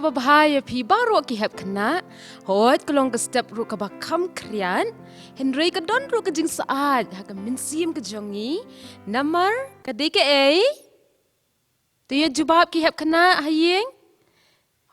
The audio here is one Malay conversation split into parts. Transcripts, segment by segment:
kaba bahaya pi baroh ki hep kena. Hot kelong ke step ru kaba kam krian. Henry ke don ru ke jing saat. Haka minsim ke jongi. Namar ke deke Tu ya jubab ki hep kena hayeng.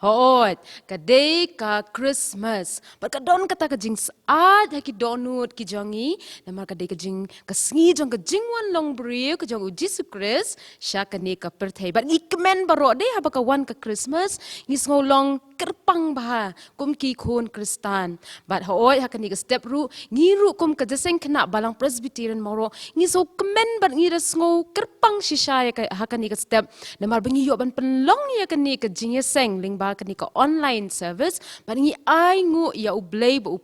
Hot, kadai ka Christmas. Berkadon kata ke jing saat haki donut ki jongi. Namar kadai ke jing kesengi jong ke jing wan long beriu ke jong Yesus Kristus. Syak ni ka perthai. Bat ngi kmen baroh deh haba ka wan ke Christmas. Ngi ngolong kerpang bah kum ki khon Kristan. Bat hoi haka ni ke step ru ngi ru kum ke Jingiaseng Khynnah Balang Presbyterian Mawroh. Ngi so kmen bat ngi ras ngo kerpang shisha ya haka ni ke step. Namar bengi yo ban penlong ya ka ni ke Jingiaseng ling ba kani ka online service baringi ai ngu ya U Blei Un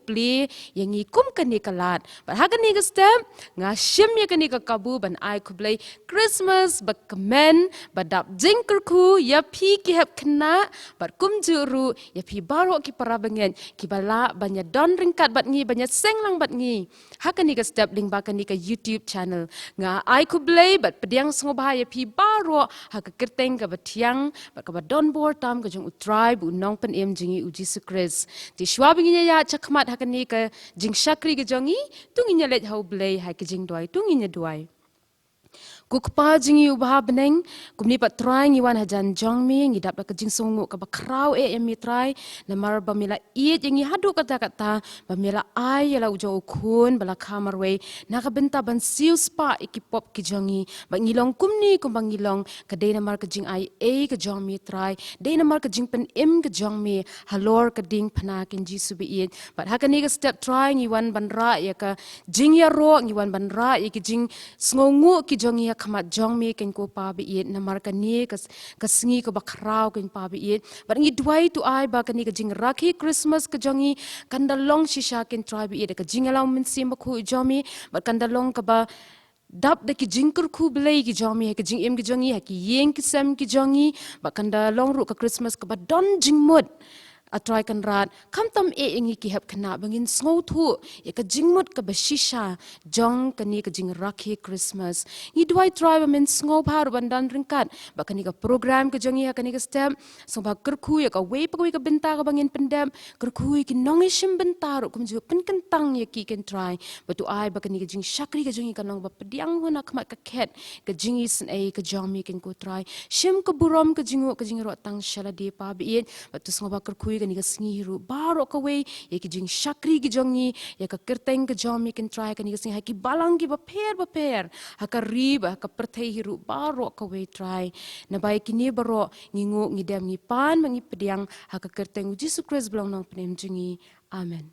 yang ngi kum kani ka lat but ha kani ka step nga shim ya kani ka kabu ban ai khublei Christmas ba kmen ba dap jing kyrkhu ya pi ki hep kena but kum juru ya pi baroh ki parabengen ki bala banya don ringkat bat ngi banya senglang bat ngi ha kani ka step ling ba kani ka YouTube channel nga ai khublei bat pediang sngewbha ya pi baroh ha ka kerteng ka batiang ba ka don bor tam ka jong tribe Nongkren I jingi Yesus Kristus. Di shwabinginya ya cakmat hakani ke jing syakri ke jongi, tunginya let hau blei hai ke jing duai, tunginya duai. Kukpa jingi ubah beneng, kumni pat try ngiwan hajan jong mi ngidap ke jing songu ke bakrau mi try, namar bamila iet yang hadu kata-kata, bamila ai yala ujau ukun bala kamar we, naka benta ban siu spa ikipop ki jongi, bang ngilong kumni kumbang ngilong ke day namar ke jing ai ke jong mi try, day namar ke jing pen ke jong mi, halor ke ding panakin jisu biit, but hakani ke step try ngiwan ban ra ya ke jing ya ro ngiwan ban ra ya ke jing sngongu ki jongi ya khamat jong mi ken ko pa biit namar ka ni ka sengi ko bakrau ken pa biit but ngi duai tu ai ba ka ni ka jing rakhi Christmas ka jongi kandalong shisha ken try biit ka jingalau min sim ko jomi but kandalong ka ba dap de ki jingkur khublei ki jomi ka jing em ki jongi ha ki yeng ki sem ki jongi ba kandalong ru ka Christmas ka ba don jingmut atrai kan rat kam tam ingi ki hep kena bangin sngo thu ya ka jingmut ka bashisha jong kani ka jing rakhi Christmas ni duai tribe men sngo bhar bandan ringkat ba kani ka program ka jongi ha kani ka step so ba kyrkhu ya ka wei pa ka benta ka bangin pendem kyrkhu ki nongi shim benta ru kum ju pen kentang ya ki ken try ba tu ai ba kani ka jing shakri ka jongi ka nong ba pediang hona khamat ka khet ka jingi sen ka jomi ken ko try shim ka burom ka jingu ka jing ro tang shala de pa bi ba tu sngo ba kyrkhu kani ka sengi ru baroh ka wei ya ki jing syakri ki jongi ya ka kerteng ka jomi ken try kani ka sing ha ki balang ki ba per ha ka riba ka perthei hiru baroh ka wei try na bai kini baroh ngingu ngidam ngi pan mangi pediang ha ka kerteng Yesus Kristus belong nong penem jingi amen.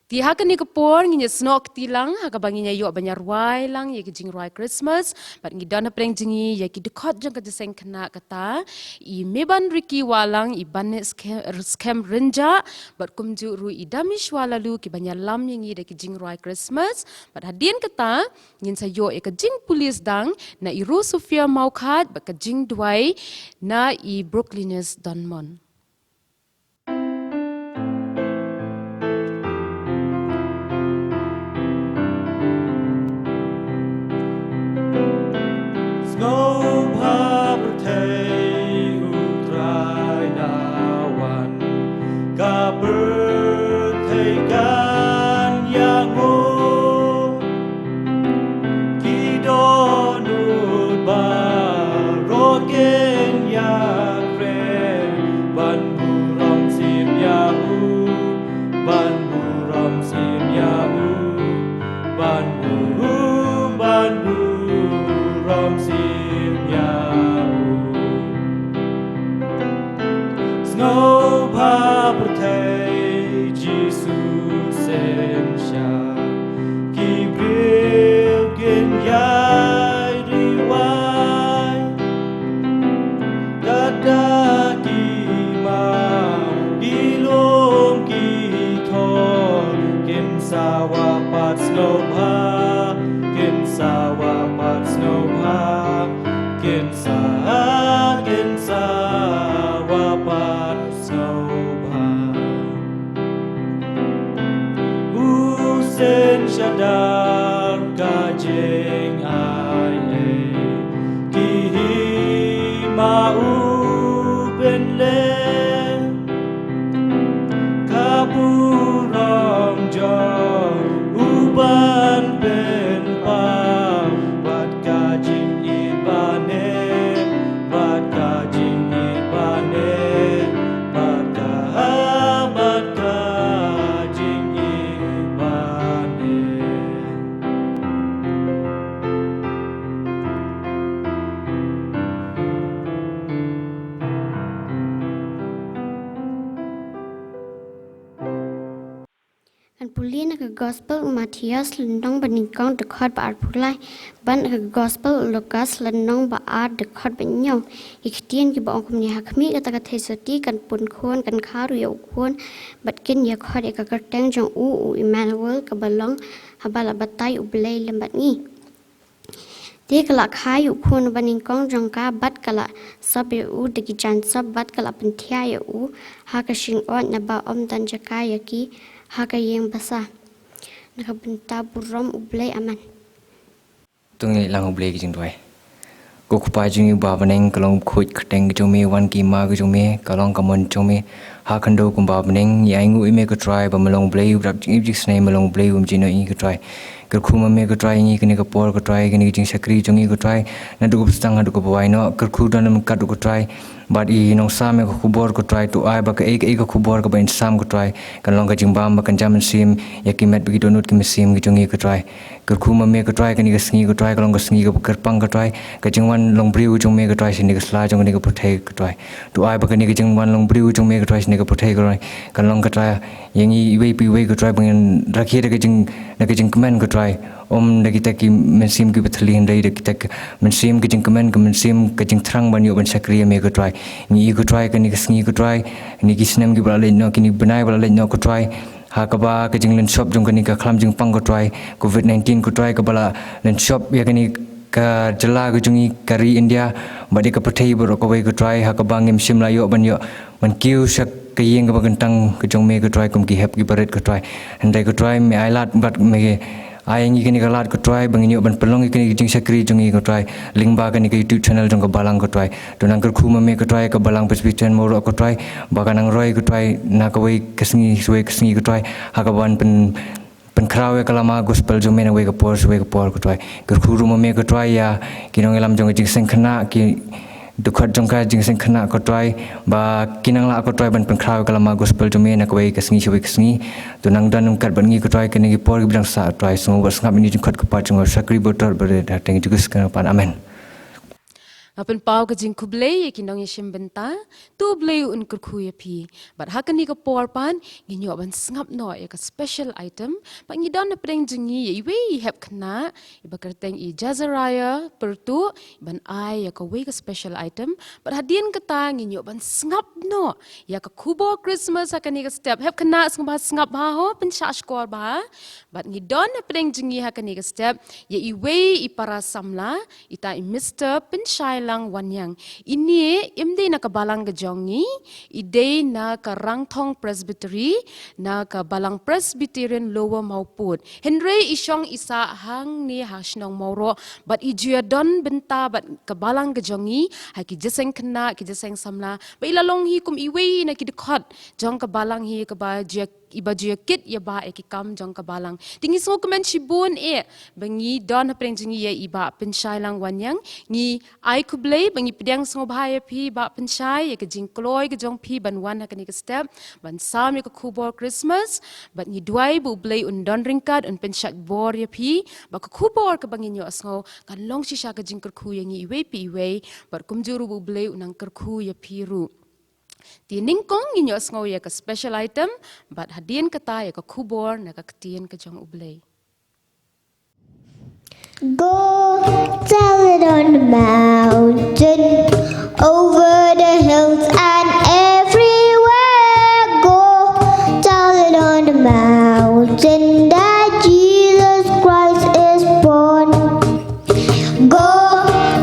Ti haka ni kapor nginya snok tilang haka banginya yo banyar wai lang ye jing roi Christmas but ngi dana preng jingi ye ki dekot jang ka Jingiaseng Khynnah kata I meban riki walang I ban scam renja but kumju ru I damish walalu ki banyar lam yang de ki jing roi Christmas but hadien kata ngin sa yo ka jing pulis dang na I ru Sofia Maukhat ba ka jing duai na I Brooklyners Donmon. Sngewbha bertei utrai nawan ka bertei kan yang kidonut baroh ken ya kre ban buram sim yahu ban buram sim yahu ban buram sim sngewbha bertei Jesus ensha ki bril gen yai riwai dada ki ma di lom ki thor ken sawa pat sngewbha ken sawa pat sngewbha ken sawa pat sngewbha usen shadar ka jing ai ki ma u ben Kan puli na gospel Matthias lenong beningkong de khot ba pulai ban gospel Lucas lenong ba de khot benyong ikhtien ki ba ongkum ni khmih kata ka thesoti kan pun khon kan kharu ya khon bat kin ya khot ka kerteng jong u Emmanuel ka balong habala batai U Blei lembat ni te kala khayu khon beningkong jong ka bat kala sab u de ki jan sab bat kala penthia ya u ha ka sing on na ba om dan jaka ya ki haka yang basa nakabenta burom U Blei aman tungi lang U Blei ki jing doi ko khupa jing ba baneng kalong khot khteng ki jome wan ki ma ki jome kalong kamon jome ha khando kum ba baneng yai ngu ime ko try ba malong Blei rap jing jing snai malong Blei jino i ko try kyrkhu ma me ko try ni kini ko por ko try kini jing sakri jong i ko try na du ko stang ha du ko bawai no kyrkhu dan ka du ko try but I nong sa me ko khubor ko try to ai ba ka ek ko khubor ko ba in sam ko try kan long ka jing bam ba kan jam sim yakimet bi donut ki sim ki jong i ko try kyrkhu ma me ko try kani ka sngi ko try ka long ka sngi ko kerpang ko try ka jing wan long briu jong me ko try sin ni ka sla jong ni ko puthai ko try to ai ba ka ni ka jing wan long briu jong me ko try sin ni ka puthai ko kan long ka try yangi wei pi wei ko try bang rakhi ka jing kmen ko try om lagi tak ki mensim ki bethali ndai de tak mensim ki jing kmen ka mensim ka jing thrang ban yo ban sakriya me ko try ni ko try ka ni ka sngi ko try ni ki snem ki bra le no ki ni banai bra le no ko try ha ka ba ka jing len shop jong ka ni ka khlam jing pang ko try covid-19 ko try ka bala len shop ya ka ni ka jala ko jungi kari India ba de ka pathai bro ko wei ko try ha ka bangim sim la yo ban yo man kiu sak ka yeng ka bagantang ka jong me ko try kum ki hep ki baret ko try handai ko try me ai lat bat me ai ngi kini galat ko try bangin yo ban pelong kini jing sakri jong i ko try lingba kani ka YouTube channel jong ka balang ko try donang kyrkhu ma me ko try ka balang Presbyterian Mawroh ko try baganang roi ko try na ka wei kasngi ko try ha ka ban pen krawe kalama gospel jong me na wei ka por ko try kyrkhu ru ma me ko try ya kinong elam jong Jingiaseng Khynnah ki dukhat jong ka Jingiaseng Khynnah ko try ba kinang la ko try ban pen krawe kalama gospel jong me na ka wei kasngi donang dan kat ban ngi ko try kani ki por ki bidang sa try sngewbha ngap ni jing khot ko pa jong sakri botor bare da teng jugus kan pan amen Apen pau ka jing khublei ki nong yishim benta tu Blei Un kyrkhu ya pi but hakani ka por pan nginyo ban sngap no ya ka special item pa ngi don na preng jingi ya we have khna iba kerteng I jazaraya pertu ban ai ya ka we ka special item but hadien kata nginyo ban sngap no ya ka khubo Christmas hakani ka step have khna sngap ha ho pensha skor ba but ngi don na preng jingi hakani ka step ya I we I para samla ita I Mr. Pynshailang Wanniang ini imde na kabalang gajongi ide na karangthong Presbyterian na kabalang Presbyterian lower maupun Henry isyong isa hang ni hasnong Mawroh but ijua don benta but kabalang gajongi hai ki Jingiaseng Khynnah ki Jingiaseng samla ba ilalong hi kum iwei na ki khot jong kabalang hi ka ba iba jia kit ya ba ki kam jong kabalang tingi so kmen shibun bangi don preng jingi ya iba Pynshailang Wanniang ngi ai khublei bangi pidang sngewbha ya pi ba Pynshai ya ke jing kloi ke jong pi ban wan hakani ke step ban sam ya ke khubor Christmas ban ngi duai bu Blei Un don ringkat un penshat bor ya pi ba ke khubor ke bangi nyo asngo kan long shisha ke jing kyrkhu ya ngi iwe pi iwe bar kumjuru bu Blei Un ang kyrkhu ya pi ru Ti ningkong inyo asngaw ya ka special item, but hadien kata ya ka kubor na ka ketien ka jong U Blei. Go tell it on the mountain, over the hills and everywhere. Go tell it on the mountain that Jesus Christ is born. Go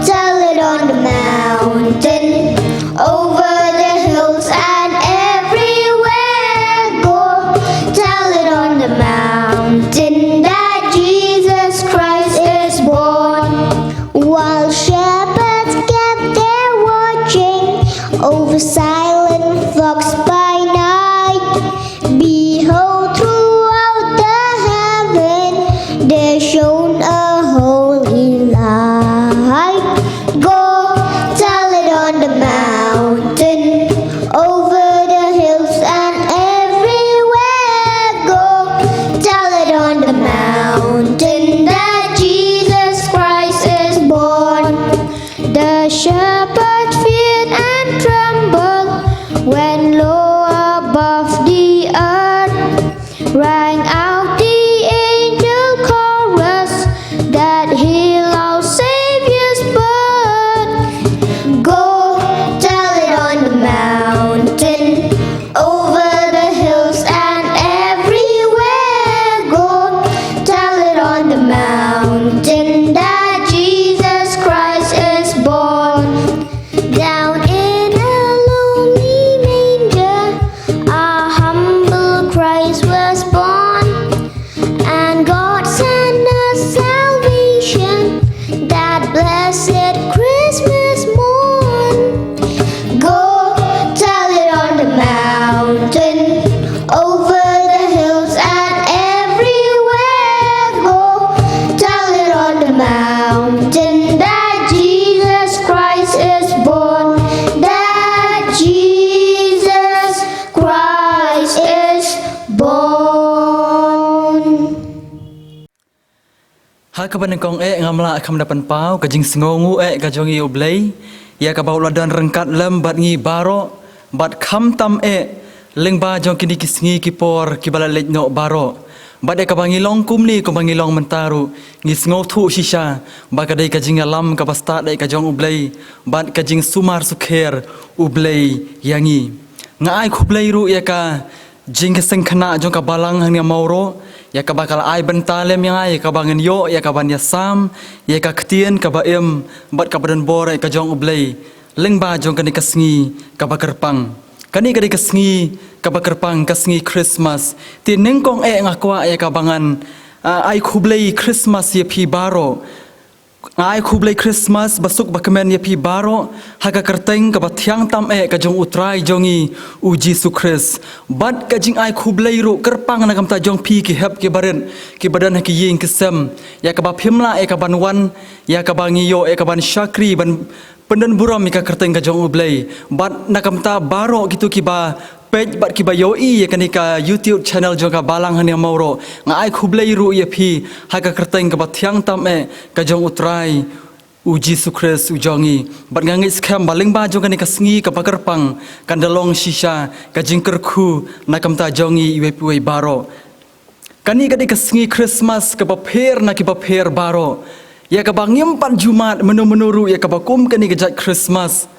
tell it on the mountain, over the hills and everywhere. Go tell it on the mountain that Jesus Christ is born. While shepherds kept their watching kaban kong ngamla kham dapan pau ka jing sngongu ka jongi U Blei ya ka baula dan rengkat lem bat ngi baroh bat kham tam leng ba jong kini kisngi kipor kibala lej no baroh bat ka bangi long kum ni ko bangi long mentaru ngi sngo thu shisha ba ka dai ka jing alam ka basta dai ka jong U Blei bat ka jing sumar sukher U Blei yangi ngai khublei ru ya ka Jingiaseng Khynnah jong ka Balang Mawroh ya ka bakal ai bentalem yang ai ka bangen yo ya ka ban ya sam ya ka ktien ka ba bat ka badan bore ka jong U Blei leng ba jong ka ni kasngi ka bakerpang kani ka di kasngi ka bakerpang kasngi Christmas ti nengkong ngakwa ya ka bangan ai khublei Christmas ya pi baroh ai khublei Christmas basuk ba kmen ya pi baroh haka kerteng ka bathyang tam ka jong utrai jongi U Jesus Christ bat ka jing ai khublei ru kerpang na kam ta jong pi ki hep ki baren ki badan ki ying ki sem ya ka ba phimla ka ban wan ya ka bangi yo ka ban shakri ban pendan buram ka kerteng ka jong U Blei bat na kam ta baroh gitu ki ba peit bat kiba yoi ya kanika YouTube channel jonga Balang Mawroh ngai khublei ru ya phi haka kerteng ka bathyang tam ka jong utrai U Jesus Christ u jongi bat ngangi skam baling ba jonga ni kasngi ka bakerpang kandalong shisha ka jing kyrkhu nakam ta jongi iwe piwe baroh kani ka di kasngi Christmas ka bapher na ki bapher baroh ya ka bangim pan Jumat menu ru ya ka bakum kani ka jat Christmas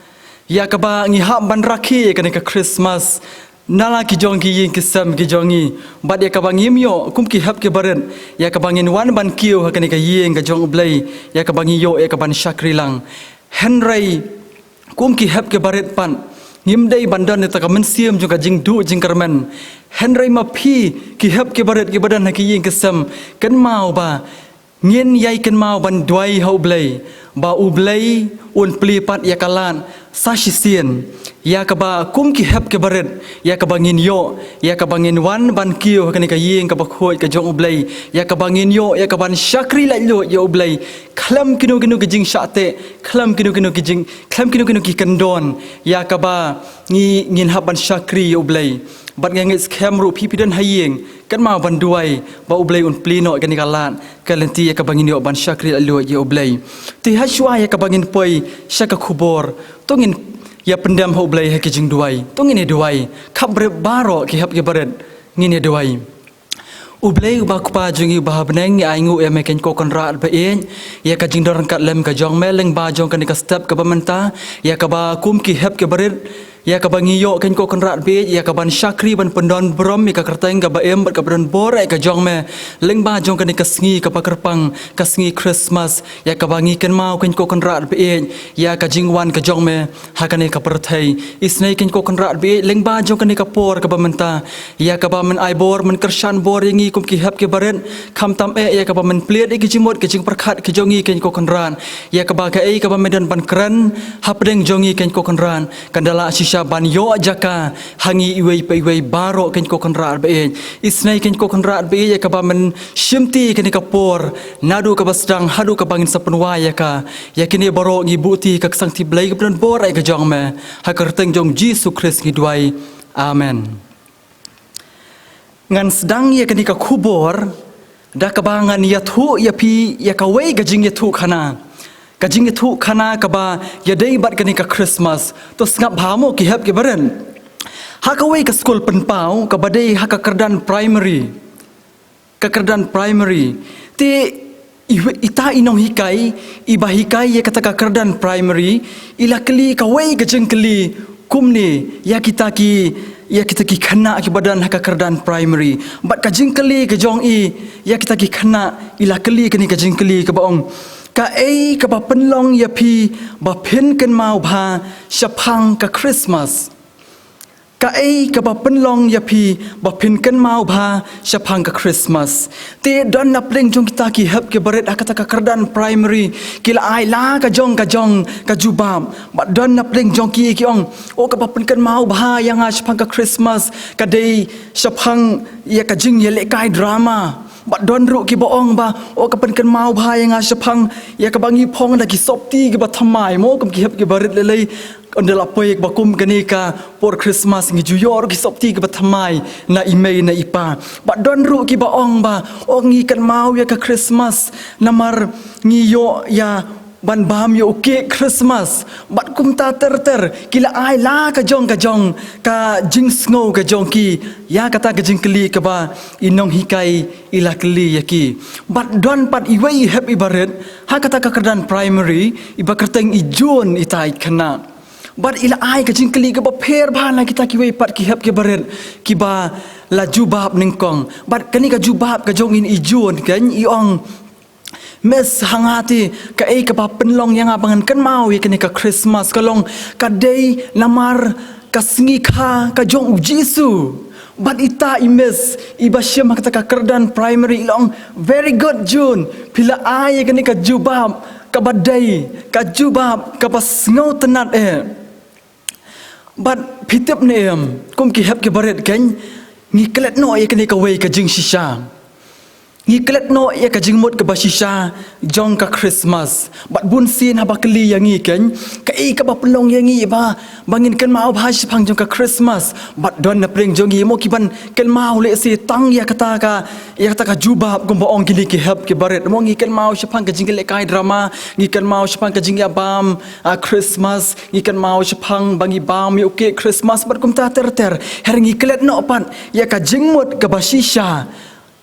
ya ka ba ngi ham ban rakhi ka ni ka Christmas nala ki jong ki yin ki sam ki jongi bat ya ka bangim yo kum ki hap ki baren ya ka bangin wan ban kiu ka ni ka yin ka jong U Blei ya ka bangi yo ya ka ban shakrilang henry kum ki hap ki baret pan ngim dei bandan ni ta ka men siam jong ka jing du jing kermen henry ma phi ki hap ki baret ki badan ki yin ki sam kan mau ba ngin yai kan mau ban dwai U Blei ba U Blei un pli pat ya kalan sashisien ya ka ba kum ki hep ke baret ya ka bangin yo ya ka bangin wan ban kiu ka ni ka ying ka ba khoi ka jong U Blei ya ka bangin yo ya ka ban shakri la lo ya U Blei khlam kinu ki jing shate khlam kinu ki jing khlam kinu ki kandon ya ka ba ngin haban shakri ya U Blei bat ngangi scam ru pipidan haying kan ma ban duai ba U Blei un plino ka ni ka lan kalenti ya ka bangin yo ban shakri la lo ya U Blei ti hashwa ya ka bangin poi shaka khubor tongin ya pendam U Blei ki jing duai tongin e duai khabre baroh ki hap ki baret ngin e duai U Blei ba kupa jungi ba beneng ya aingu ya meken ko konrat ba ya ka jing dorang kat lem ka jong meleng ba jong ka ni ka step ka bamenta ya ka ba kum ki hap ki baret ya ka bangi yo ken ko konrat be ya ka ban shakri ban pendon brom mi ka kerteng ka ba bat ka bron bor ka jong me leng ba jong ka ni ka sngi ka pakerpang ka sngi Christmas ya ka bangi ken mau ken ko konrat be ya ka jingwan ka jong me ha ka ni ka perthai isnai ken ko konrat be leng ba jong ka ni ka por ka bamenta ya ka ba men ai bor men kershan bor yangi kum ki hap ki baren kham tam ya ka ba men pliet ki jimot ki jing perkhat ki jongi ken ko konran ya ka ba ka ka ba medan ban kran hapdeng jongi ken ko konran kandala ban yo jaka hangi iwei pe iwei baroh ken ko konrat be isnai ken ko konrat be ya ka ba men shimti ken ka por nadu ka basdang hadu ka bangin sapunwa ya ka ya kini baroh ngi buti ka sang ti blai ka bron bor ai ka jong me ha kerteng jong Jesus Christ ngi duai amen ngan sedang ya kini ka khubor da ka bangan ya thu ya pi ya ka wei ga jing ya thu khana ka jing thu khana ka ba ya dei bat ka ni ka Christmas to sngewbha mo ki hep ki baren ha ka wei ka school pen pau ka ba dei ha ka kerdan primary ti ita inong hikai iba hikai ya kata ka kerdan primary ila kli ka wei ka jing kli kumni ya kita ki khana ki badan ha ka kerdan primary bat ka jing kli ka jong ya kita ki khana ila kli ka ni ka jing kli ka baong ka ka ba penlong ya pi ba phin kan mau bha shapang ka Christmas ka ka ba penlong ya pi ba phin kan mau bha shapang ka Christmas te don na pleng jong kita ki hep ke baret akata ka kerdan primary kila ai la ka jong ka jubam ba don na pleng jong ki ong o ka ba pen kan mau bha yang shapang ka Christmas ka dei shapang ya ka jing ye le kai drama ba don ru ki boong ba o ka pen kan mau bha yang shapang ya ka bangi phong da ki sopti ki ba thamai mo kam ki hep ki barit le Ondel apoy bakum kanika por Christmas ngi juyor ki sopti ke bathamai na imei na ipa ba don ru ki ba ong ba ong ngi kan mau ya ka Christmas namar ngi yo ya ban bam yo ke Christmas bat kum ta ter kila ai la ka jong ka jing snow ka jong ki ya kata ka jing kli ka ba inong hikai ila kli ya ki bat don pat iwei happy baret ha kata ka kerdan primary iba kerteng ijon itai kana But ila ai ka jingkeli ka ba pher ba na kita kiwei pat ki hap ke baret ki ba la jubab ningkong but kani ka jubab ka jong in ijon kan iong mes hangati ka ei ka ba penlong yang abangan kan mau kani ka Christmas kalong ka day namar ka sngi kha ka jong Jesu but ita imes iba syam kata ka kerdan primary ilong very good June pila ai kani ka jubab ka badai ka jubab ka pas ngau tenat But pitip neem kum ki hep ki baret kan ngi klet no ye kani ka wei ka jing shisha ngi klet no ye ka jing mot ka bashisha jong ka Christmas but bun sin ha bakli yang ngi kan ka ei ka ba pelong yang ngi ba bangin kan mau ba shipang jong ka Christmas but don na pring jong ngi mo ki ban kan mau le si tang ya kata ka jubab kum ba ong kini ki hep ki baret mo ngi kan mau shipang ka jing le kai drama ngi kan mau shipang ka jing ya bam Christmas ngi kan mau shipang bangi bam yo ke Christmas but kum ta ter her ngi klet no pan ya ka jing mot ka bashisha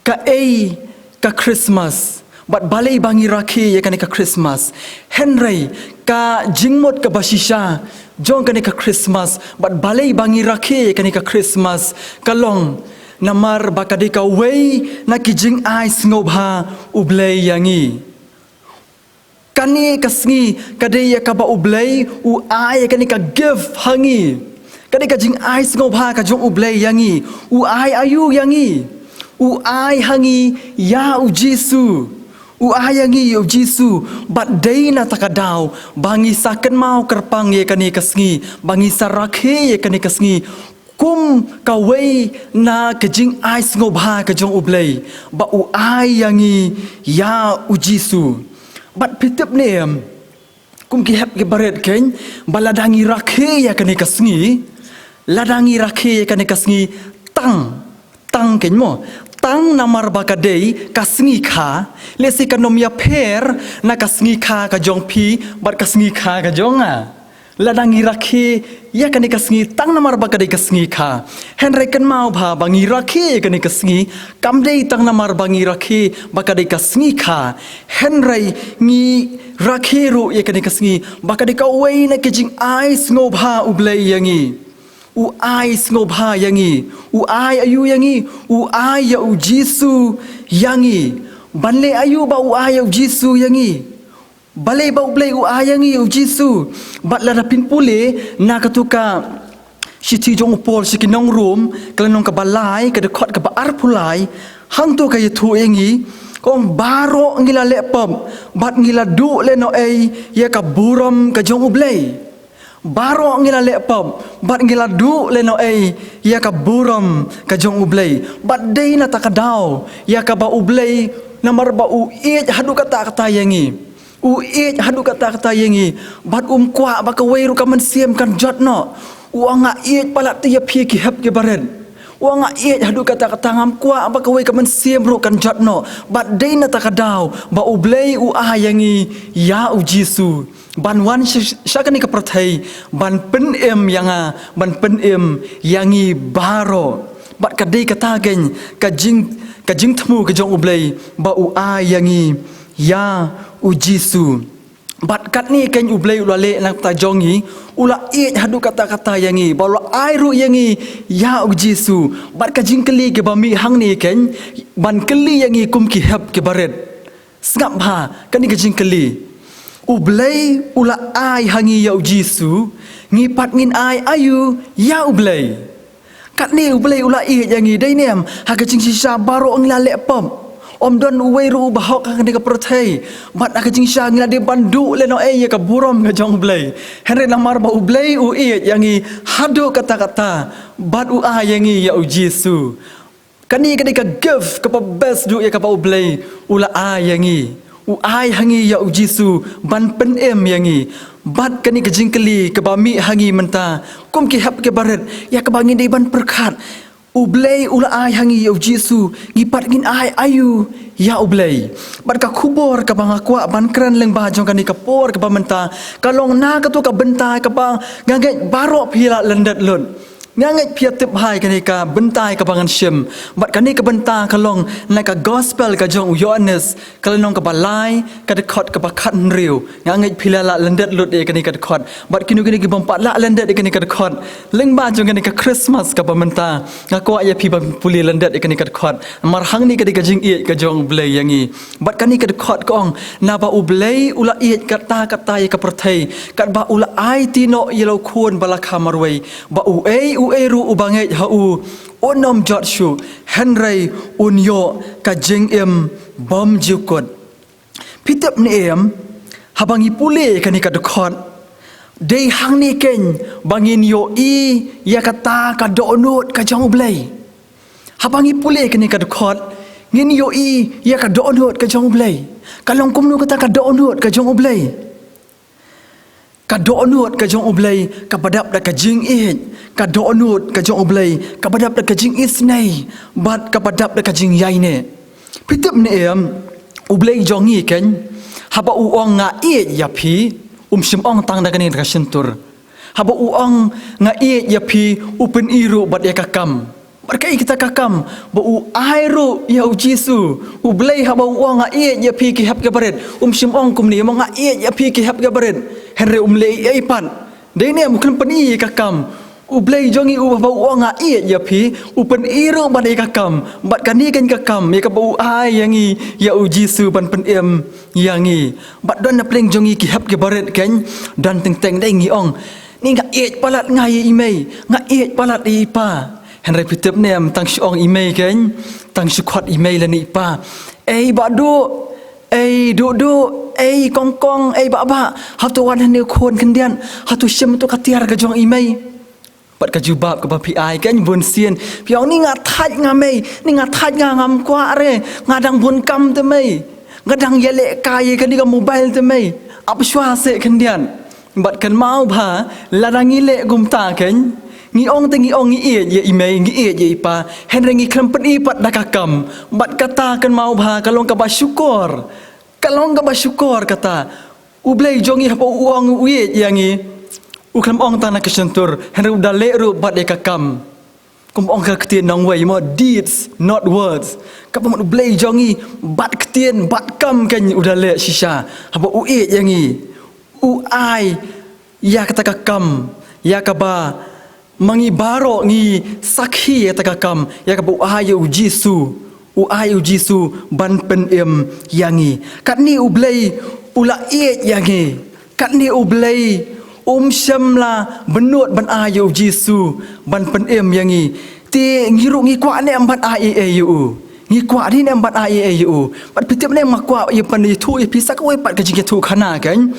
ka ei ka Christmas but balai bangi rakhi ya kani ka Christmas Henry ka jingmot ka bashisha jong kani ka Christmas but balai bangi rakhi ya kani ka Christmas kalong namar bakadi ka wei na ki jing ai sngewbha U Blei yangi kani kasngi kadai ya ka ba U Blei U ai kani ka give hangi kani ka jing ai sngewbha ka jong U Blei yangi U ai ayu yangi U ai hangi ya U Jesu U ai hangi U Jesu but day na takadaw bangi sakan mau kerpang ye kani kasngi bangi sarakhe ye kani kasngi kum kawei na kajing ai sngewbha ka jong U Blei ba U ai hangi ya U Jesu but pitip nem kum ki hep ge baret ken baladangi rakhe ya kani kasngi ladangi rakhe ye kani kasngi tang ken mo tang namar bakadei kasngi kha lesi kanomia pher na kasngi kha ka jong pi bat kasngi kha ka jonga ladangi rakhe ya kani kasngi tang namar bakadei kasngi kha henry kan mau bha bangi rakhe kani kasngi kamdei tang namar bangi rakhe bakadei kasngi kha henry ngi rakhe ru ya kani kasngi bakadei ka wei na kijing ai sngewbha U Blei yangi U ai sngewbha yangi U ai ayu yangi U ai ya U Jesu yangi banle ayu ba U ai ya U Jesu yangi balai ba U Blei U ai yangi U Jesu bat la pin pule na katuka shiti jong pol sikinong room kalanong ka balai ka de khot ka ba ar pulai hang tu ka yathu yangi kong baroh ngila lepom bat ngila du le no ei ya ka buram ka jong U Blei baroh ngila lepom bat ngila du le no ei ya ka buram ka jong U Blei bat dei na takadaw ya ka ba U Blei namar ba U ej hadu kata yangi U ej hadu kata yangi bat kwa ba ka wei ru ka man siem kan jot no U anga ej pala tia phi ki hep ke baren U anga ej hadu kata ngam kwa ba ka wei ka man siem ru kan jot no bat dei na takadaw ba U Blei U ai yangi ya U Jesu ban wan syakani ka prathai ban pen yanga ban pen yangi baroh bat kadai kata gen ka jing thmu ka jong U Blei ba U ai yangi ya U Jesu bat kat ni ken U Blei ula le nak ta jongi ula hadu kata yangi ba ula ai ru yangi ya U Jesu bat ka jing keli ke ba mi hang ni ken ban keli yangi kum ki hep ke baret sngewbha kani ka jing keli U Blei ula ai hangi ya U Jesu ngi pat ngin ai ayu ya U Blei kat ni U Blei ula yangi dai nem ha ka jing shisha baroh ngila lepom om don wei ru bahok ka ni ka prothei bat ka jing sha ngila de bandu le no ei ya ka buram ka jong U Blei henry namar ba U Blei U yangi hadu kata bat U ai yangi ya U Jesu kani ka give ka pa best du ya ka pa U Blei ula ai yangi U ai hangi ya U Jesu ban pen yangi bat kani ke jingkeli ke bami hangi menta kum ki hap ke baret ya ke bangi dei ban perkat U Blei ula ai hangi ya Jesu ngipat ngin ai ayu ya U Blei bat ka kubor ka bang akwa ban kran leng ba jong kani ka por ka bamenta kalong na ka tu ka bentai ka bang ngangai baroh phila lendat lun ngangai phia tip hai kani ka bentai ka bangan shim bat kani ka benta kalong na ka gospel ka jong Yohanes kalong ka balai ka de khot ka bakhat riu ngangai phila la lendat lut e kani ka de khot bat kinu kini ki bompat la lendat e kani ka de khot leng ba jong kani ka Christmas ka bamenta ngakwa ya phi bam puli lendat e kani ka de khot mar hang ni ka de ka jing e ka jong Blei yangi bat kani ka de khot kong na ba U Blei ula e ka ta ka perthai ka ba ula ai tino yelo khun bala khamarwei ba u ru ubangai hau onom jotshu henry unyo ka jing bom jukot pitap ni habangi pule kani ka dekhot dei hang ni ken bangin yo ya kata ka donut ka jong Blei habangi pule kani ka dekhot ngin yo ya ka donut ka jong Blei kalong kumnu kata ka donut ka jong Blei ka donut ka jong Blei ka badap da ka jing ka donut ka jong Blei ka badap da ka jing isnei bat ka badap da ka jing yai ne pitap ne U Blei jong i ken haba u ong nga ya phi sim ong tang da kani ka sentur haba u ong nga ya phi upen iru bat ya kakam barkai kita kakam ba u airu ya Jesu U Blei haba u ong nga ya phi ki hap ka baret sim ong kum ni nga ya phi ki hap ka baret henry Lei ai pan dei ne mukun pani kakam U Blei jongi u ba u nga ya phi upen iru ban kakam bat kani kan kakam ya ka ba u ai yangi ya Jesu ban pen yangi bat don na pleng jongi ki hap ke baret ken dan teng dei ngi ong ni nga palat ngai imei nga palat i pa henry pitep nem tang shi ong imei ken tang shi khot imei la ni pa ei ba du kong ba hatu wan ne khon kendian hatu shem tu katiar ka jong imei pat ka jubab ka ba pi ai kan bun sien piang ni nga that nga mei ni nga that nga ngam kwa re nga dang bun kam te mei nga dang yele kai ka ni ka mobile te mei ap shwa se kendian bat kan mau bha la dang ile gum ta ken ngi ong te ngi ong ngi ye imei ngi ye pa henry ngi krempet i pat da ka kam bat kata kan mau bha kalong ka ba syukur kata U Blei jongi hapa uang uye yangi ukam ong tanah kesentur henry udah leru bat de kakam kum ong ka ketien nong wei mo deeds not words kapa U Blei jongi bat ketien bat kam kan udah le shisha hapa uye yangi u ai ya kata kakam ya kaba mangi baroh ngi sakhi ya kakam ya kaba ayu Jesu ban pen yangi kat ni U Blei ula yangi kat ni U Blei syamla benut ban ayu Jesu ban pen yangi ti ngiru ngi kwa ne ban ayu ngi kwa ni ne ban ayu bat pitip ne makwa ye pan tu ye pisak we pat ka jing tu khana kan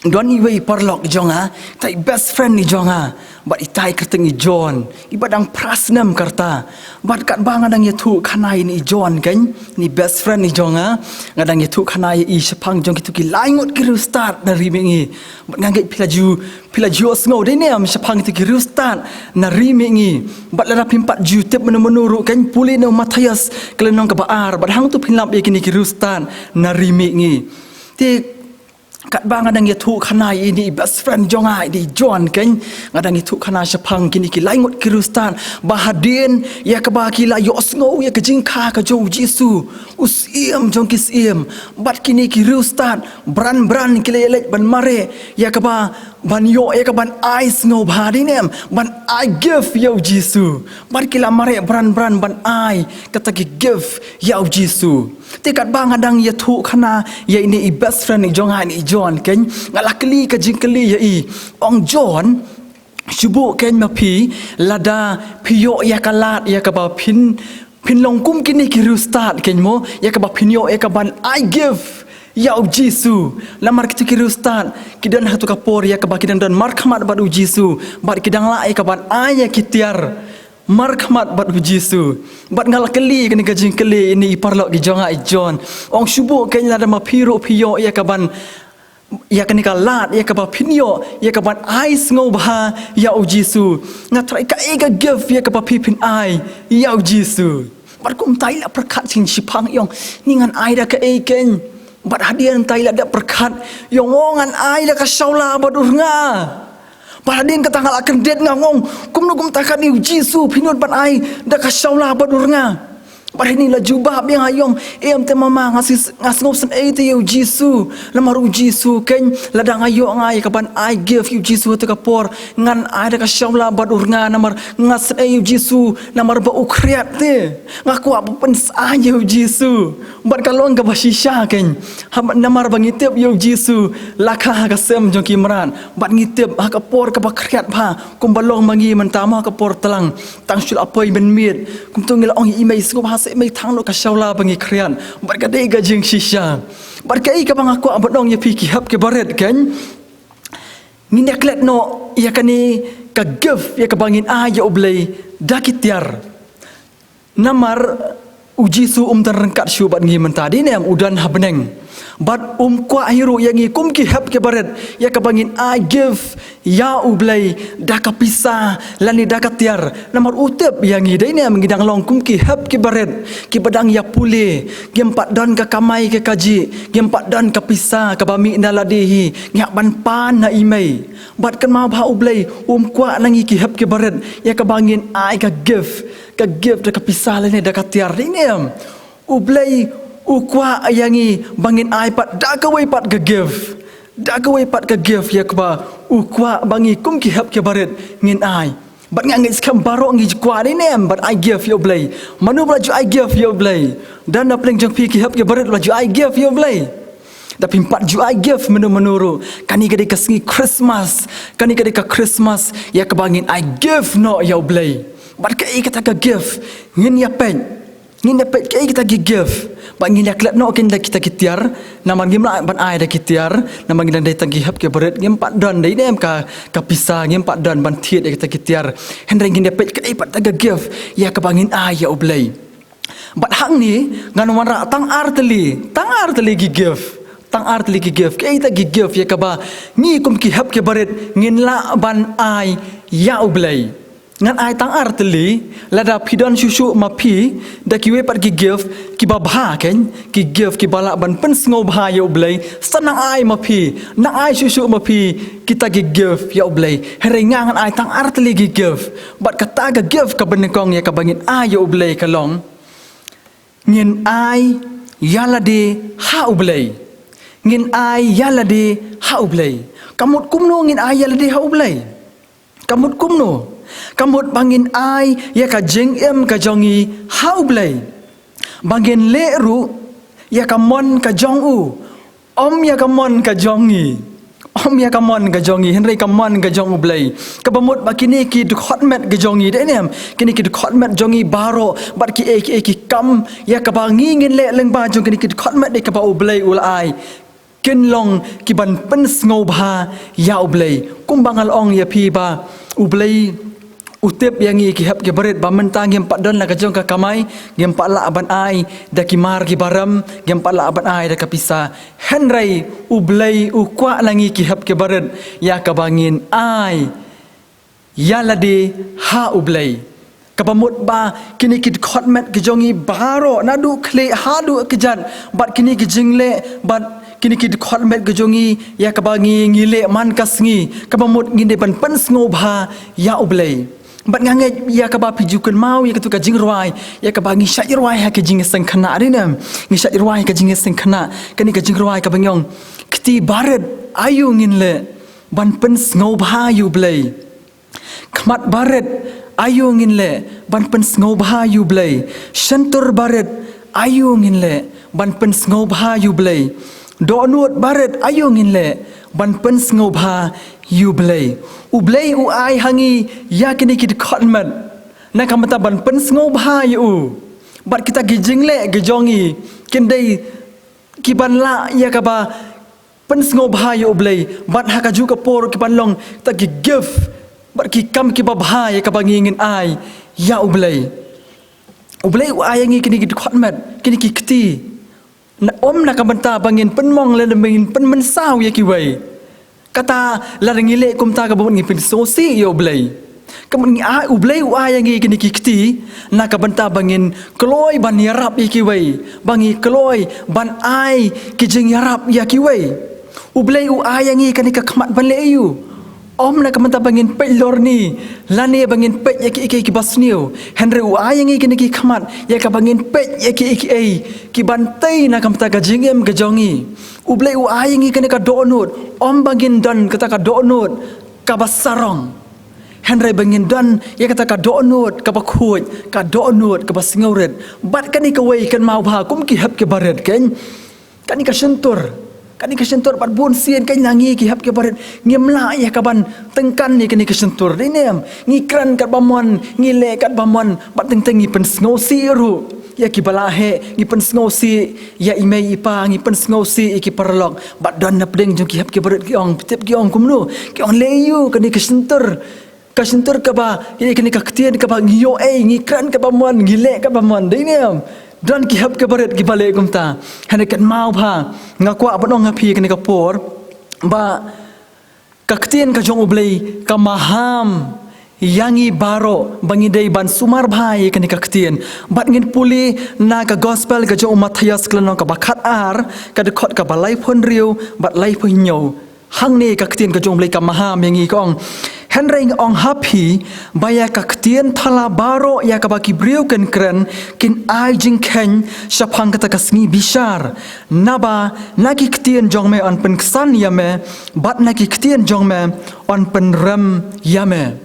don i wei parlok jonga tai best friend ni jonga bat itai kerteng i John ibadang prasnam karta bat kat bang adang ye thu khanai ni John kan ni best friend ni jonga ngadang ye thu khanai i sepang jong kitu ki laingot ki start na rimingi bat ngangai pila ju sngo de ne am sepang kitu ki start na rimingi bat lara pimpat ju tep menuru kan puli no Matias kelenong ka baar bat hang tu pinlap ye kini ki start na rimingi ti kat bang adang ye thu khanai ini best friend jonga di John kan ngadang ye thu khana sepang kini ki laingot kirustan bahadin ya ka ba ki la yo sngo ya ka jingkha ka jo Jesu usiam jong kisiam bat kini kirustan bran ki lelek ban mare ya ka ba ban yo ya ka ban ai sngo bahadinem ban I give ya Jesu bat ki la mare bran ban ai kata ki give ya Jesu tikat bang adang ye thu khana ya ini best friend ni jonga ni John kan ngalakli ka jingkli ya ong John subu kan mapi lada piyo ya kalat ya ka ba pin longkum kini kirustat kan mo ya ka ba pinyo ya ka ban I give ya Jesu lamar kita kirustat kidan hatu kapor ya ka ba kidan dan markhamat badu Jesu bat kidang la ya ka ban aya kitiar markhamat bat Jesu bat ngalakli kini ka jingkli ini iparlok di jonga John ong subu kan lada mapiru piyo ya ka ban ia kini kalat ia kaba pinyo ia kaban ai sngewbha ya u Jisu ngatrai ka ega give ia kaba pipin ai ya u Jisu bar kum tai la perkat sing sipang yong ningan ai da ka egen bar hadian tai la da perkat yong ngan ai la ka shaula badur nga bar hadian ka tanggal akan det ngong kum nu kum takat ni u Jisu pinot ban ai da ka shaula badur nga bar ni la jubah yang ayong em te mama ngas ngop sen te u Jisu lamar u Jisu ken ladang ayo ngai kaban I give you Jisu te kapor ngan ai da ka shaula badur nga namar ngas u Jisu namar ba ukriat te ngaku apa pen sa u Jisu bar kalong ka basisha ken namar bangitep u Jisu lakha ka sem jong kimran bar ngitep ha kapor ka bakriat pha kum balong mangi mentama kapor telang tang sul apoi ben mit kum tungil ong imei sku se mai thang lo ka shaula bangi krian bar ka dei ga jing shisha bar ka ka bang aku abadong ya piki hap ke baret kan ni neklet no ya kani ka give ya ka bangin ya U Blei dakitiar namar u Jisu tan rengkat syu bat ngi mentadi ne udan habneng bat kwa hiru yang ngi kum ki hap ke baret ya ka bangin I give ya U Blei daka pisah lani daka tiar namar utep yang ngi dai ne mengidang long kum ki hap ke baret ki badang ya pule gem pat dan ka kamai ke kaji gem pat dan ka pisah ka bami na ladihi ngak ban pan na imei bat kan ma ba U Blei kwa nangi ki hap ke baret ya ka bangin I ka give daka pisah lani daka tiar ne U Blei ukwa ayangi bangin ai pat dakawai pat ka give ya kba ukwa bangi kum ki hap ke baret ngin ai bat ngangi skam baroh ngi kwa ni nem bat I give you Blei manu baju I give you Blei dan na pleng jong pi ki hap ke baret baju I give you Blei tapi empat ju I give menuru kani gade ka sngi Christmas kani gade ka Christmas ya kebangin I give no ya Blei bat ka kata ka give ngin ya pen ka kita give bangin ya klat no ken kita kitiar naman gimla ban ai da kitiar naman gidan dai tagi hap ke beret ngem pat dan dai nem ka pisa ngem pat dan ban thiet kita kitiar hendreng gin pet ka pat taga give ya ka bangin ai ya U Blei bat hang ni ngan wanra tang arteli gi give ke ita gi give ya ka ba ni kum ki hap ke beret ngin la ban ai ya U Blei ngan ai tang arteli lada pidon susu mapi da kiwei pat ki give ki babha ken ki give ki balak ban pen sngewbha ya U Blei sanang ai mapi na ai susu mapi kita ki give ya U Blei heringa ngan ai tang arteli ki give bat kata ga give ka benekong ya ka bangin ai ya U Blei kalong ngin ai yalade ha U Blei ngin ai yalade ha U Blei kamut kumno ngin ai yalade ha U Blei kamut kumno kamut bangin ai ya ka jeng ka jongi ha U Blei bangin le ru ya ka mon ka jong u ya ka mon ka jongi ya ka mon ka jongi henry ka mon ka jong U Blei ka bamut bakini ki khot met ka jongi de nem kini ki khot met jongi baroh bat ki ki kam ya ka bangi ngin le leng ba jong kini ki khot met de ka ba U Blei ul ai ken long ki ban pen sngewbha ya U Blei kum bangal ong ya pi ba U Blei utip yang ki hap ke baret ba mentang gem pat don la ka jong ka kamai gem pat la aban ai da ki mar ki baram gem pat la aban ai da ka pisa henry U Blei kwa langi ki hap ke baret ya ka bangin ai ya lade ha U Blei ka bamut ba kini ki khot met ki jongi baroh nadu khle ha du kejat bat kini ki jingle bat kini ki khot met ki jongi ya ka bangi ngile man ka sngi ka bamut nginde ban pen sngewbha ya U Blei bat ngange ya ka ba pijukan mau ya ka jing ruai ya ka bangi syair ruai ha ka Jingiaseng Khynnah ni nam ngi syair ruai ka Jingiaseng Khynnah kani ka jing ruai ka bangyong kti baret ayu ngin le ban pen sngewbha U Blei khmat baret ayu ngin le ban pen sngewbha U Blei shantur baret ayu ngin le ban pen sngewbha U Blei donut baret ayu ngin le ban pen sngewbha U Blei U Blei u ai hangi ya kini ki khot met na kamata ban pen sngewbha u bat kita gijing le gejongi kendai ki ban la ya ka ba pen sngewbha U Blei bat ha ka ju ka por ki ban long ta ki give bat ki kam ki babha ya ka bangi ngin ai ya U Blei u ai hangi kini ki khot met kini ki kti nak benta bangin penmong le bangin penmensau ya kiwei kata la ngile kum ta ka bon ngi pin sosi yo blei kamun ngi a u blei u yang ngi kini kikti nak benta bangin kloi ban yarap ya kiwei bangi kloi ban ai kijing yarap ya kiwei u blei u yang ngi kani ka khmat ban le yu nak benta bangin peit lor ni lani bangin peit ya ki basniu henry u yang ngi kini ki khmat ya ka bangin peit ya ki bantai nak benta ka jingem ka jongi u blei u yang ngi kani ka donut bangin dan kata ka donut ka basarong henry bangin dan ya kata ka donut ka bakhuj ka donut ka basngauret bat kani ka wei kan mau bha kum ki hap ke baret kan kani ka sentur bat bun sien kan nangi ki hap ke baret ngemla ya ka ban tengkan ni kani ka sentur nem ngi kran kat bamon ngi le kat bamon bat teng-teng ngi pen sngosi ru ya ki balahe ngi pen sngosi ya imei ipa ngi pen sngosi ki parlok bat dan na pedeng jong ki hap ke baret ki ong tip ki ong kumnu ki ong leyu kani ka sentur ka ba ini kini ka ktien ka ba ngiyo ngi kran ka ba mon ngile ka ba mon dinem dan ki hap ka baret ki bale kumta hane kan mau pha ngakwa banong ngapi kini ka por ba ka ktien ka jong ublei ka maham yangi baroh bangi dei ban sumar bhai kini ka ktien bat ngin puli na ka gospel ka jong Matthias klanong ka bakhat ar ka de khot ka balai phon riu bat lai phon nyo hang ni ka ktien ka jong ublei ka maham yangi kong Henry ong happy baya ka ktien thala baro ya ka baki briu ken kren kin ai jing ken shapang kata kasngi bishar naba naki ktien jong me on pen ksan yame bat naki ktien jong me on pen rem yame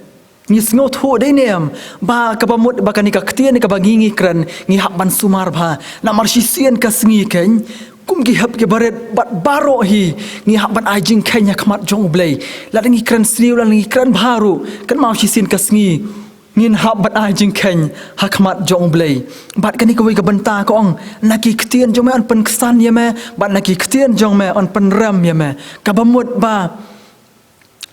ni sngo thu dei nem ba ka bamut ba ka ni ka ktien ni ka bangi ngi kren ngi hak ban sumar bha na marshi sien kasngi ken kum ki hap ke baret bat baro hi ngi hak ban ajing kenya khmat jong blei la ngi kran sniu la ngi kran baru kan mau si sin kasngi ngin hap bat ajing ken hak khmat jong blei bat kani ko wi ka banta ko ong naki ktien jong me on pen ksan ye me bat naki ktien jong me on pen ram ye me ka bamut ba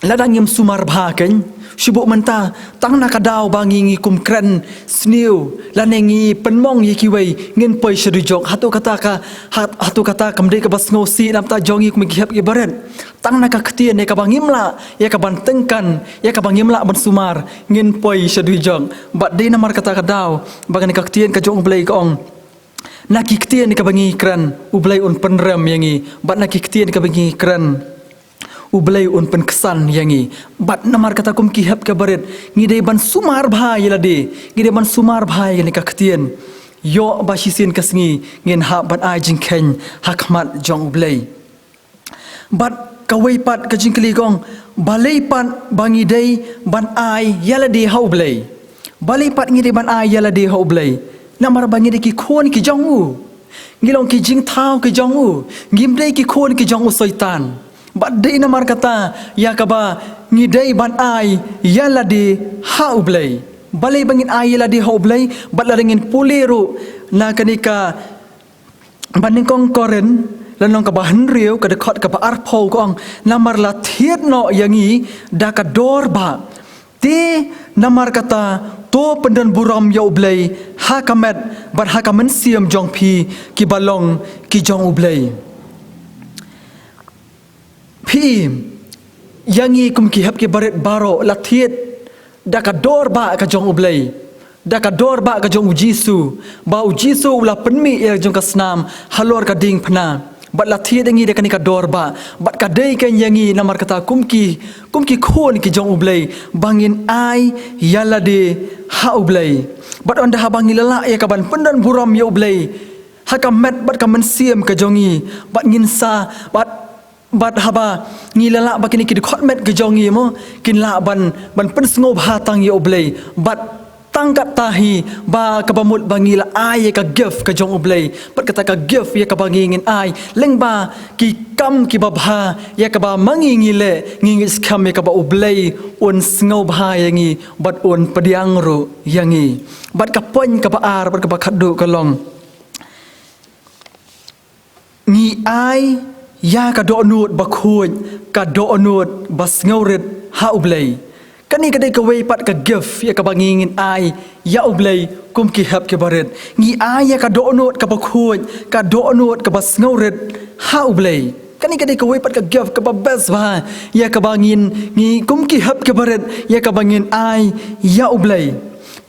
la dang yem sumar bha ken shibuk menta tang na kadau bangi ngi kum kren sniu la nengi penmong ye kiwei ngin poi shadu jok hatu kata kamde ka basngo si nam ta jongi kum gi hap ge baret tang na ka ktien ne ka bangimla ya ka ban tengkan ya ka bangimla ban sumar ngin poi shadu jok bat de namar kata kadau bangani ka ktien ka jong blei ka ong naki ktien ka bangi kran u blei un penrem yangi bat naki ktien ka bangi kran U Blei Un pen kesan yangi bat namar kata kum ki hap ka baret ngi dei ban sumar bhai lade ngi dei ban sumar bhai ni ka ktien yo ba shisin kasngi ngin ha bat ai jing ken hakmat jong blei bat ka wei pat ka jingkli gong balei pat bangi dei ban ai yalade ha blei balei pat ngi dei ban ai yalade ha blei namar bangi dei ki khon ki jong u ngilong ki jing thau ki jong u ngim dei ki khon ki jong u soitan bat dei namar kata ya kaba ngidei ban ai yala di ha ublei balai bangin ai yala di ha ublei bat la dengan puliru na kanika baning kong koren lanong ka bahan riu ka dekhot ka ba arpho kong namar la thiet no yangi da ka dor ba ti namar kata to pendan buram ya ublei ha kamet bat ha kamen siam jong phi ki balong ki jong ublei Pi yangi kum ki hap ki baret baro latiet daka dor ba ka jong ublei daka dor ba ka jong ujisu ba ujisu la penmi ya jong ka snam halor ka ding phna bat latiet yangi de kanika dor ba bat ka dei kan yangi namar kata kum ki khon ki jong ublei bangin ai yala de ha ublei bat onda ha bangi lala ya ka ban pendan buram ya ublei ha ka met bat ka mensiam ka jongi bat nginsa bat haba ngilala bakini ki khot met ke jongi mo kin la ban pen sngewbha tang ye oblei bat tangkat tahi ba kabamut bangila ai ka gift ka jong oblei bat kata ka gift ye ka bangingin ai lengba ki kam ki babha ye ka ba mangingile ngingis kham ye ka ba oblei un sngewbha yangi bat un padiang ru yangi bat ka pon ka ba ar bat ka ba khadu ka long ngi ai ya ka do nut ba khuj ka do nut bas ngaurit ha ublei Kani kadai kawai pat ka gift ya ka bangingin ai ya U Blei kum ki hap ke baret ngi ai ya ka donot ka bakhoj ka donot ka basngauret ha U Blei kani kadai kawai pat ka gift ka best ba ya ka bangin ngi kum ki hap ke baret ya ka bangin ai ya U Blei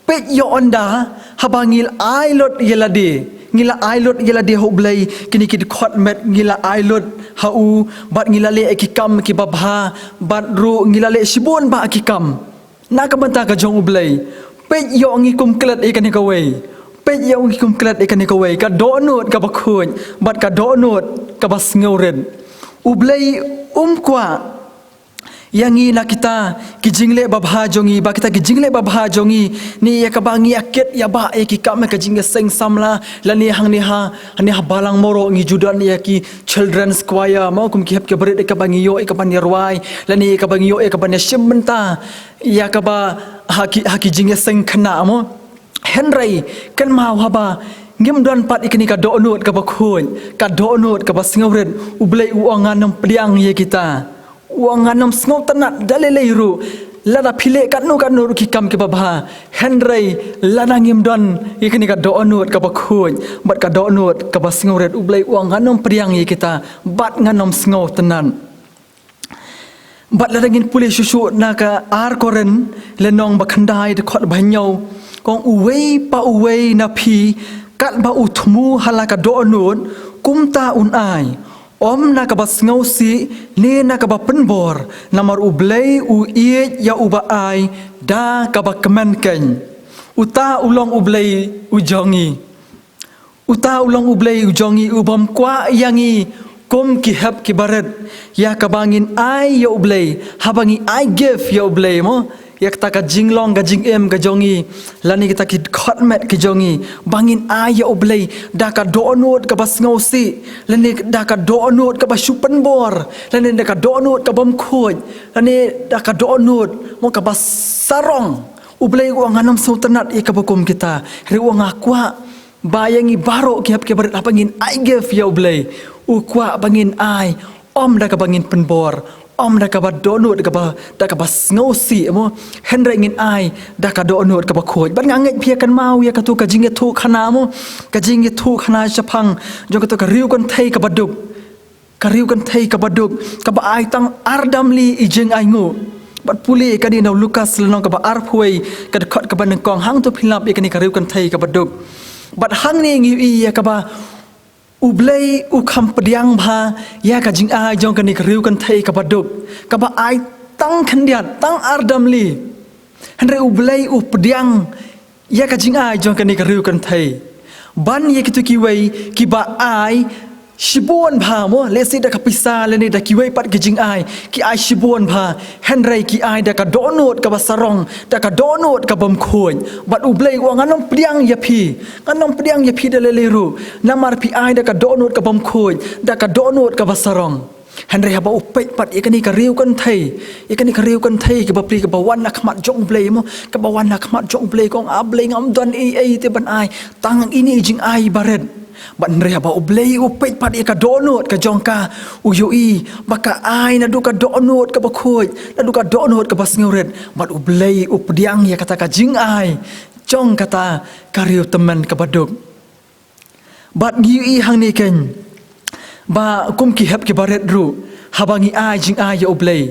pet yo onda habangil ai lot yelade ngila ai lot yelade U Blei kini kid khot met ngila ai lot hau bat ngilale ekikam ki babha bat ru ngilale sibon ba akikam nak banta ka jong U Blei pet yo ngi kum klat e kan kawai pet yo ngi kum klat e kan kawai ka donot ka bakhoj bat ka donot ka basngauren U Blei kwa yangi na kita kijingle babha jongi ba kita kijingle babha jongi ni ya kabangi aket ya ba e ki kam ka jingiaseng samla lani hang ni ha balang mawroh ngi judan ya ki children's choir mau kum ki hep ke berit e kabangi yo e kaban yarwai lani ka bangi yo e kaban shimenta ya ka ba haki jingiaseng khynnah mo henry kan mau haba ngim don pat ikni ka donot ka bakhoj ka donot ka basngauren U Blei uangan nam priang ye kita uangan nam sngo tanat dalelairu lada phile kanu ki kam ke babha henry lada ngim don ikni ka donot ka bakhoj bat ka donot ka basngauret U Blei uangan nam priang ye kita bat nganom sngo tanan bat lada ngin pule susu na ka ar koren lenong bakhandai de khot bhanyau kong uwei na phi kat ba uthmu halaka donot kumta unai om na ka basngau si ne na ka ba penbor namar U Blei u ie ya u ba ai da ka ba kmen ken uta ulong U Blei u jongi uta ulong U Blei u jongi u bom kwa yangi kum ki hap ki baret ya ka bangin ai ya U Blei habangi I give ya U Blei mo yak ta ka jinglong ka jingem ka jongi lani kita ki khotmet ki jongi bangin ai ya U Blei da ka donot ka basngau si lani da ka donot ka basupen bor lani da ka donot ka bom khoj lani da ka donot mo ka basarong U Blei uang anam sultanat e ka bakum kita ri uang akwa bayangi baroh ki hap ki baret bangin I give ya U Blei u kwa bangin ai om da ka bangin penbor om da ka ba donot da ka basngau si mo henry ngin ai da ka donot ka ba khoj ban ngangai phia kan mau ya ka tu ka jinge thu khana mo ka jinge thu khana chapang jo ka to ka riu kan thei ka baduk ka riu kan thei ka baduk ka ba ai tang ardamli i jing ai ngu bat puli ka ni no Lucas lenong ka ba ar phuai ka khot ka ba nang kong hang to philap e ka ni ka riu kan thei ka baduk bat hang ni ngi i ya ka ba U Blei u kham pediang bha ya ka jing ai jong ka ni ka riu kan thei ka baduk ka ba ai tang khandiat tang ardamli henry U Blei u pediang ya ka jing ai jong ka ni ka riu kan thei ban ye ki tu kiwei ki ba ai shibon bha mo le si da ka pisa le ni da kiwei pat ki jing ai ki ai shibon bha henry ki ai da ka donot ka basarong da ka donot ka bom khoj bat U Blei wa nganom priang ya phi nganom priang ya phi da le ru namar pi ai da ka donot ka bom khoj da ka donot ka basarong henry haba upet pat ikani ka riu kan thei ikani ka riu kan thei ka ba pri ka ba wan na khmat jong Blei mo ka ba wan na khmat jong Blei kong a Blei ngam don e te ban ai tang ini jing ai baret ban rea ba U Blei u peit pat ka donot ka jongka u yoi baka ai na du ka donot ka bakhoj na du ka donot ka basngauret bat U Blei u pediang ya kata ka jing ai jong kata ka riu teman ka baduk bat ngi hang ni ken ba kum ki hep ki baret ru habangi ai jing ai ya U Blei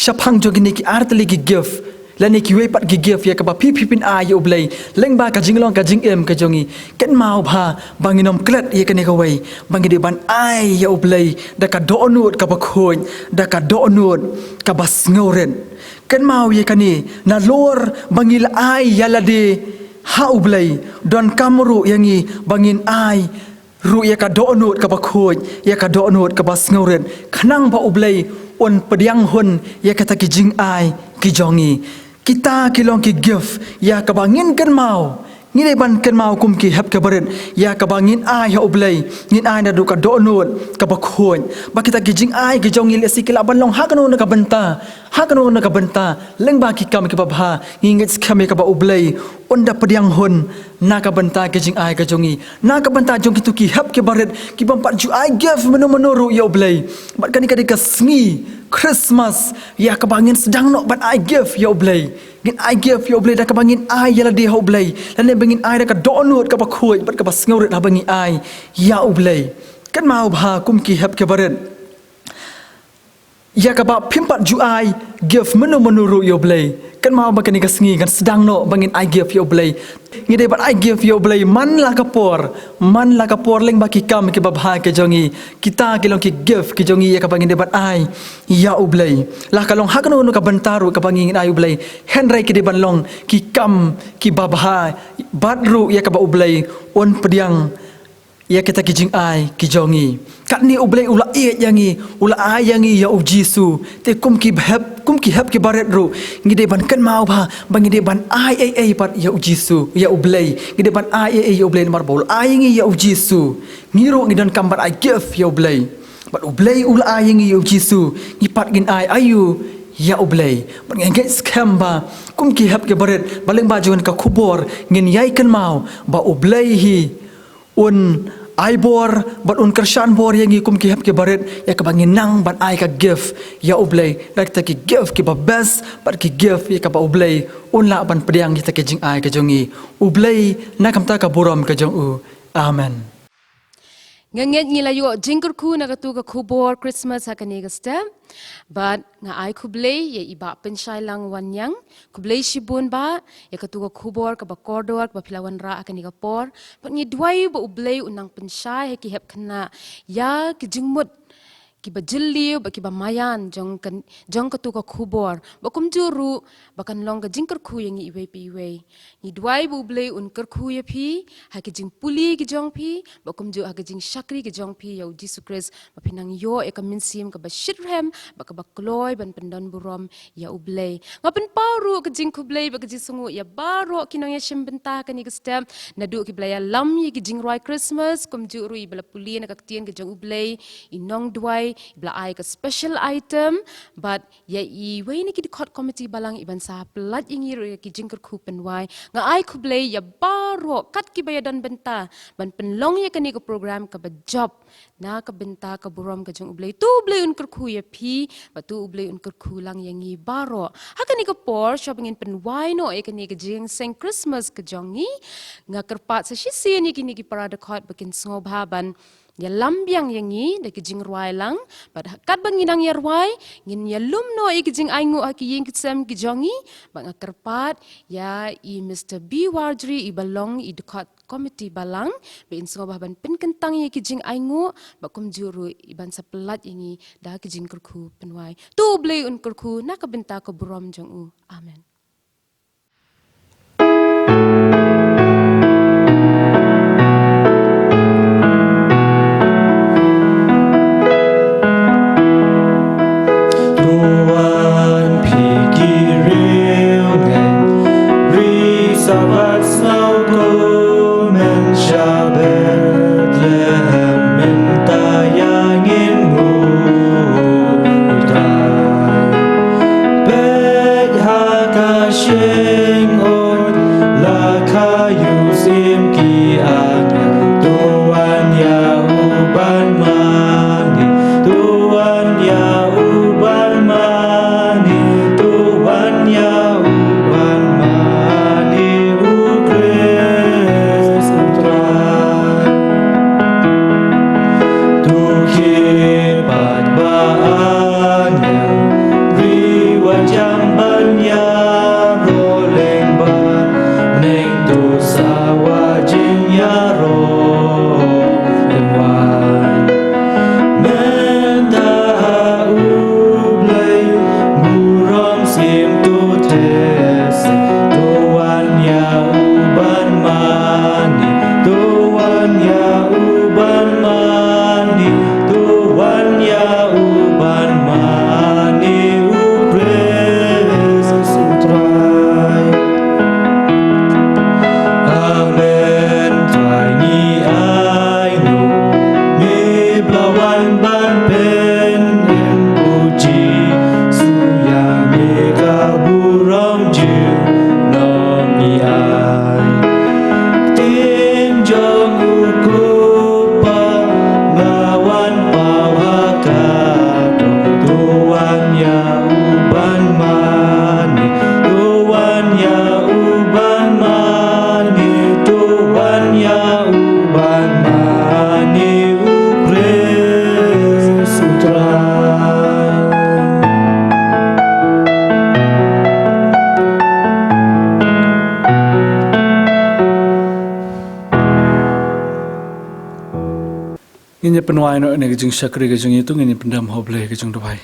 shapang jogini ki artli ki gift lani ki wei pat gi give ya ka ba phi pin a ya U Blei leng ba ka jinglong ka jingem ka jongi ken mau bha banginom klet ye ka ne ka wei bangi de ban ai ya U Blei da ka donot ka ba khoj da ka donot ka basngauren ken mau ye ka ni na lor bangil ai ya la de ha U Blei don kamru yangi bangin ai ru ya ka donot ka ba khoj ya ka donot ka basngauren khnang ba U Blei on pediang hun ya ka ta ki jing ai ki jongi kita kilong ki gift ya ka bangin kan mau ngine ban kan mau kum ki hep ka baret ya ka bangin ai ya U Blei ngin ai na du ka donot ka ba khoj ba kita ki jing ai ki jong ile sikila ban long ha kanu na ka banta Hakan nak benta leng ba ki kam ki babha ngingit khmih kaba U Blei Un da pediang hun nak benta ke jing ai ka jongi nak benta jong ki tu ki hap ki baret ki bampat ju ai give menu ru ya U Blei bat kani kadi ka sngi Christmas ya ka bangin sedang nok bat ai give ya U Blei ngin ai give ya U Blei da ka bangin ai ya la di U Blei lan bangin ai da ka donut ka ba khoi bat ka ba sngoret ha bangi ai ya U Blei kan mau bha kum ki hap ki baret ya kaba pimpat ju ai give menu ru yo Blei kan mau bakani ka sngi kan sedang no bangin ai give yo Blei ngide bat ai give yo Blei man la kapor leng baki kam ke babha ke jongi kita kilong ki give ke jongi ya ka bangin debat ai ya U Blei la kalong hakano no ka bantaru ka bangin ai U Blei henrai ke de banlong ki kam ki babha badru ya ka ba U Blei on pediang ya kita kijing ai kijongi kat ni U Blei ula iet yangi ula ai yangi ya U Jisu te kum ki hab ki baret ru ngide ban kan mau ba bangide ban ai pat ya U Jisu ya U Blei ngide ban ai ya U Blei mar bol ai yangi ya U Jisu ngiro ngidan kambat ai give ya U Blei bat U Blei ula ai yangi ya U Jisu ngipat gin ai ayu ya U Blei ban ngenge scam ba kum ki hab ki baret baleng ba jon ka khubor ngin yai kan mau ba U Blei hi un ai bor bat un kershan bor yang ikum ki hap ki baret ya ka bangin nang ban ai ka give ya U Blei dak ta ki give ki ba best bat ki give ya ka ba U Blei un la ban pediang kita ki jing ai ka jongi U Blei na kam ta ka buram ka jong u amen Nganget ngilayo kyrkhu na katu ka khubor Christmas hakani ka step but nga ai khublei ye iba Pynshailang Wanniang khublei shibun ba ya katu ka khubor ka ba kordor ba philawan ra hakani ka por but ngi dwai ba U Blei unang Pynshai he ki hep khna ya ki jingmut ki ba jilliu ba ki ba mayan jong katu ka khubor ba kumjuru ba kan long ka kyrkhu yang iwe pi iwe ni dwai bu Blei un kyrkhu ye phi ha ki jing puli ki jong phi ba kumju ha ki jing shakri ki jong phi ya Jesus Christ ba pinang yo e ka minsim ka ba shitrem ba ka ba kloy ban pendan burom ya U Blei ngapen pauru ka jing khublei ba ka ji sungu ya baroh kinong ya shimbenta ka ni ka stem na du ki blaya lam ye ki jing roi Christmas kumju ru i bala puli na ka tien ka jong U Blei inong dwai bla ai ka special item but ya I wei ni ki khot committee balang iban sa plat ingi ro ki jingker khu penwai nga ai khublei ya baro kat ki bayadan benta ban penlong ya kani ko program ka ba job na ka benta ka burom ka jong U Blei tu Blei un kyrkhu ya phi ba tu U Blei un kyrkhu lang yangi baro ha kani ko por shopping in penwai no e kani ka Jingiaseng Khristmas ka jongi nga kerpat sa shisi ni kini ki parada khot bakin sngewbha ban ya lambiang yangi de ki jing ruai lang but kat banginang ya ruai ngin ya lumno I ki jing aingu aki ying kisem ki jongi ba nga kerpat ya I Mr. B Wardry I balong I dekat committee balang be in sngewbha ban pin kentang ya ki jing aingu ba kum juru iban sa pelat yangi da ki jing kyrkhu penwai tu Blei un kyrkhu na ka benta ko burom jong u amen Sabat snow go men shabet lehem mentayang inmu utrai bet haka Ngini penwai no ne gijing syakri gijing itu ngini pendam U Blei gijing duai.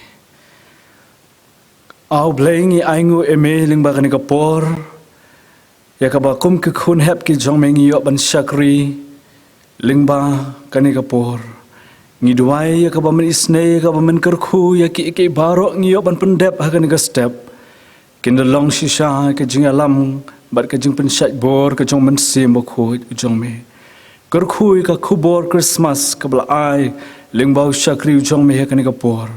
U Blei ngi aingu eme ling ba kani kapor. Ya kaba kum ke khun hep ki jong mengi yo ban syakri ling ba kani kapor. Ngi duai ya kaba men isne ya kaba men kyrkhu ya ki baroh ngi yo ban pendep ha kani ka step. Kindalong shisha ke jing alam bat ke jing pensyat bor ke jong men sim bo khoi jong me. Kyrkhu ka khubor Christmas kabla ai ling bau syakri jong me kani kapor.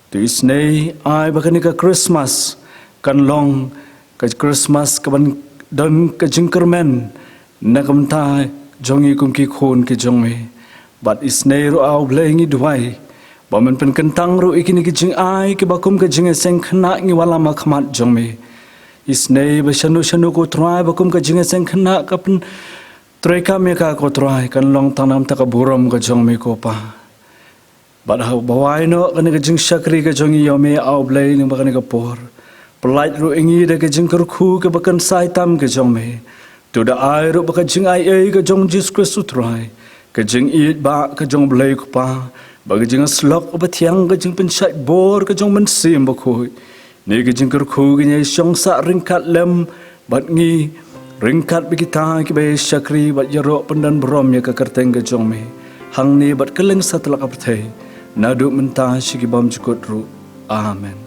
Tu isne ai ba kani ka Christmas kan long ka Christmas ka ban dan ka jing kmen na kam ta jong i kum ki khon ke jong me. Bat isne ro U Blei ngi duai. Ba men pen kentang ro ikini ki jing ai ki ba kum ka Jingiaseng Khynnah ngi wala ma khmat jong me. Isne ba shanu ko trai ba kum ka Jingiaseng Khynnah ka pen Treka meka ko try kan long tanam taka buram ka jong me ko pa. But how bawai no kan ka jing syakri ka jong yo me U Blei ning ba kan ka por. Polite ro ingi da ka jing kyrkhu ka ba kan sai tam ka jong me. Tu da ai ro ba ka jing ai ka jong Jesus Christ try. Ka jing it ba ka jong Blei ko pa. Ba ka jing slok ba thiang ka jing pensyat bor ka jong men sim ba khoi. Ni ka jing kyrkhu ka nyai syong sa ringkat lem bat ngi ringkat bikita ki bay syakri bat yarok pendan brom ya ka kerteng ke jong me. Hang ni bat keleng satlak apthai. Nadu mentah syiki bam jukut ru. Amen.